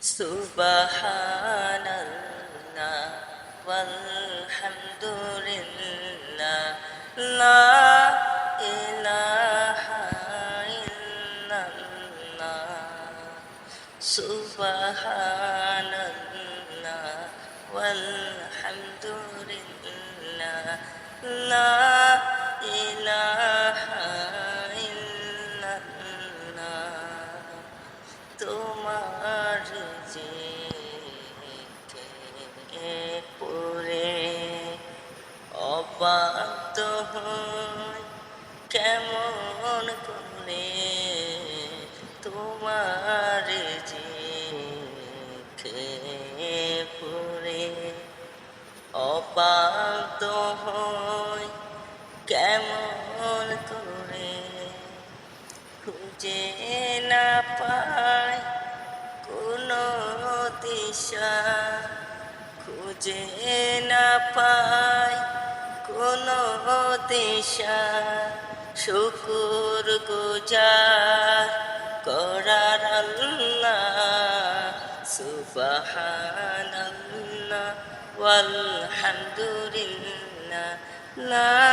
সুবহানাল্লাহ ওয়ালহামদুলিল্লাহ লা ইলাহা ইল্লাল্লাহ সুবহানাল্লাহ ওয়ালহামদুলিল্লাহ লা ইলাহা ইল্লাল্লাহ তোমার জিকে পড়ে অবাক হই কেমন করে তোমার জিকে পড়ে অবাক হই কেমন করে খুঁজে না পাই কোনো দিশা খুঁজে না পাই কোনো দিশা শুকুর গুজার করার আল্লাহ সুবহানাল্লাহ ওয়ালহামদুলিল্লাহ লা